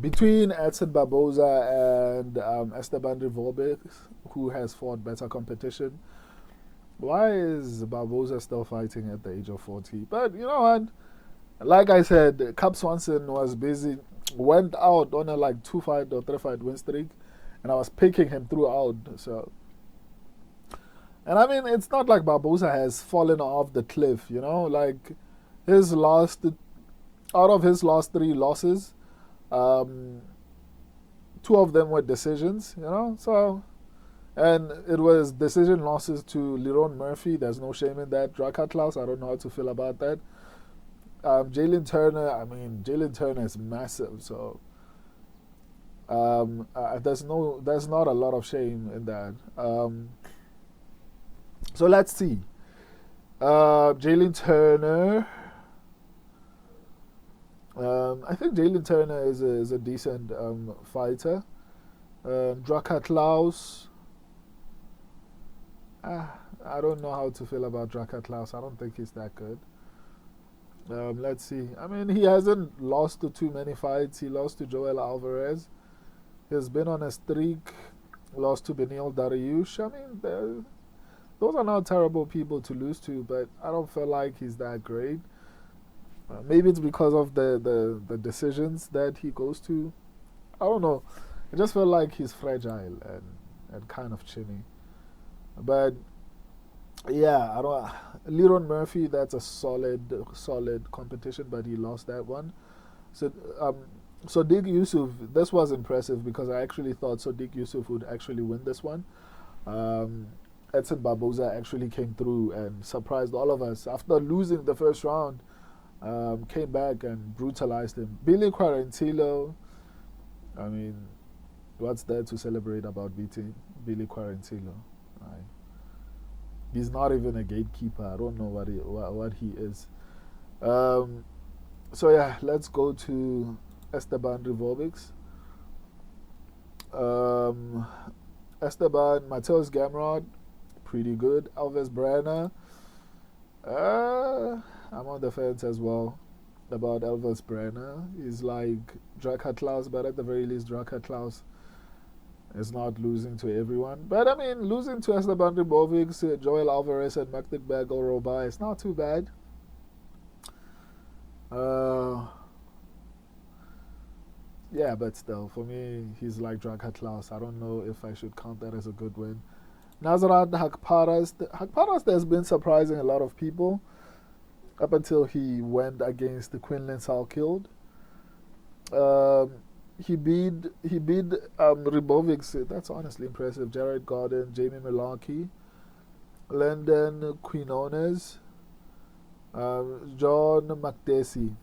Between Edson Barboza and Esteban Ribovics, who has fought better competition, why is Barboza still fighting at the age of 40? But you know what? Like I said, Cap Swanson was busy, went out on a like 2 fight or 3 fight win streak, and I was picking him throughout. So, and I mean, it's not like Barboza has fallen off the cliff, you know? Like, his last, out of his last 3 losses, um, 2 of them were decisions, you know? So, and it was decision losses to Leron Murphy. There's no shame in that. Draka Klaus, I don't know how to feel about that. Jalen Turner, I mean, Jalen Turner is massive, so there's not a lot of shame in that. So let's see. Jalen Turner. I think Jalen Turner is a decent fighter. Draka Klaus. I don't know how to feel about Draka Klaus. I don't think he's that good. Let's see. I mean, he hasn't lost to too many fights. He lost to Joel Alvarez. He's been on a streak. Lost to Benil Dariush. I mean, those are not terrible people to lose to, but I don't feel like he's that great. Maybe it's because of the decisions that he goes to. I don't know. I just feel like he's fragile and kind of chinny. But yeah, I don't. Leron Murphy, that's a solid competition, but he lost that one. So Dig Yusuf, this was impressive because I actually thought Sodiq Yusuf would actually win this one. Edson Barboza actually came through and surprised all of us after losing the first round. Came back and brutalized him. Billy Quarantillo, I mean, what's there to celebrate about beating Billy Quarantillo? Right. He's not even a gatekeeper. I don't know what he is. So yeah, let's go to Esteban Ribovics. Esteban, Mateus Gamrod, pretty good. Elvis Brenner, I'm on the fence as well about Elvis Brenner. He's like Draka Klaus, but at the very least, Draka Klaus is not losing to everyone. But I mean, losing to Esteban Ribovics, Joel Alvarez, and Maktik Roba is not too bad. Yeah, but still, for me, he's like Draka Klaus. I don't know if I should count that as a good win. Nazrat Hakparas. Hakparas has been surprising a lot of people up until he went against the Quinlan Salkilled. He beat Ribovics. That's honestly impressive. Jared Gordon, Jamie Milwaukee, Lyndon Quinones, John McDessie.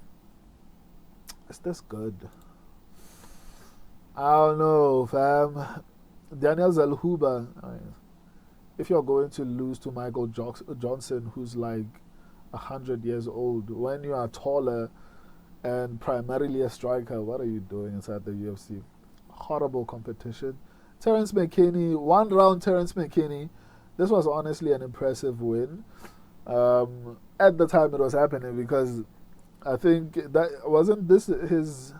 Is this good? I don't know, fam. Daniel Zalhuba. I mean, if you're going to lose to Michael Johnson, who's like 100 years old, when you are taller and primarily a striker, what are you doing inside the UFC? Horrible competition. Terence McKinney, 1 round Terence McKinney. This was honestly an impressive win. At the time it was happening because I think that wasn't this his.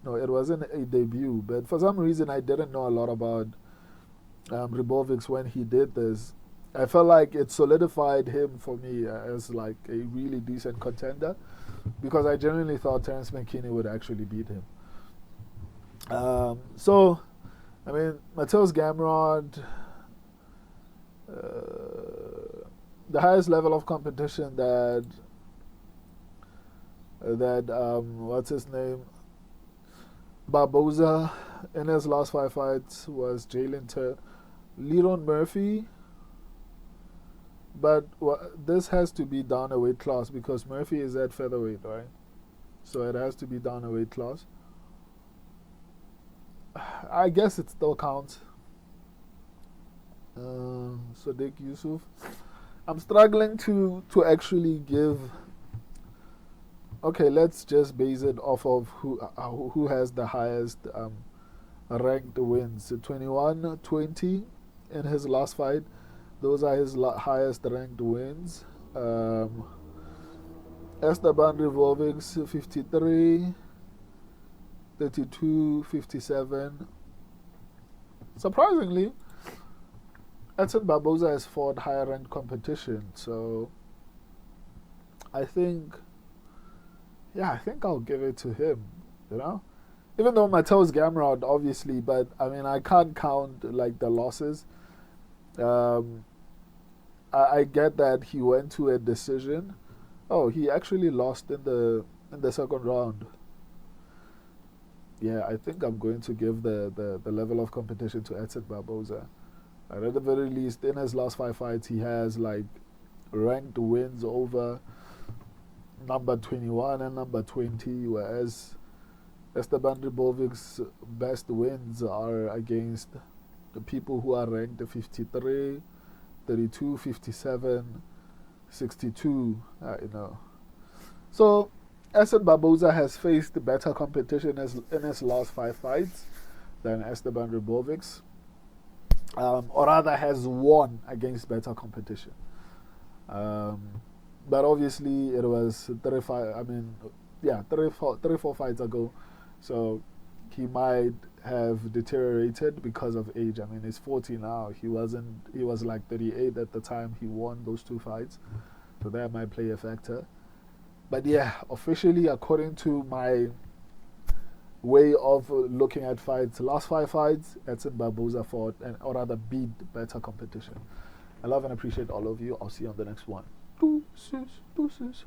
No, it wasn't a debut, but for some reason I didn't know a lot about Ribovics when he did this. I felt like it solidified him for me as like a really decent contender because I genuinely thought Terence McKinney would actually beat him. So, I mean, Mateus Gamrod, the highest level of competition that what's his name? Barboza in his last 5 fights was Leron Murphy. But this has to be down a weight class because Murphy is at featherweight, right? So it has to be down a weight class. I guess it still counts. Sodiq Yusuf. I'm struggling to actually give. Okay, let's just base it off of who has the highest ranked wins. 21-20 in his last fight. Those are his highest ranked wins. Esteban Ribovics 53, 32-57. Surprisingly, Edson Barboza has fought higher ranked competition, so I think I'll give it to him, you know? Even though Mateus Gamrot, obviously, but I mean, I can't count like the losses. I get that he went to a decision. Oh, he actually lost in the second round. Yeah, I think I'm going to give the level of competition to Edson Barboza. And at the very least, in his last 5 fights, he has like ranked wins over number 21 and number 20, whereas Esteban Ribovics' best wins are against the people who are ranked 53, 32, 57, 62, So, Edson Barboza has faced better competition in his last 5 fights than Esteban Ribovics, or rather has won against better competition. But obviously it was 34 fights ago, so he might have deteriorated because of age. I mean, he's 40 now. He was like 38 at the time he won those 2 fights, so that might play a factor. But yeah, officially, according to my way of looking at fights, last 5 fights, Edson Barboza fought, or rather beat better competition. I love and appreciate all of you. I'll see you on the next one. Deuces.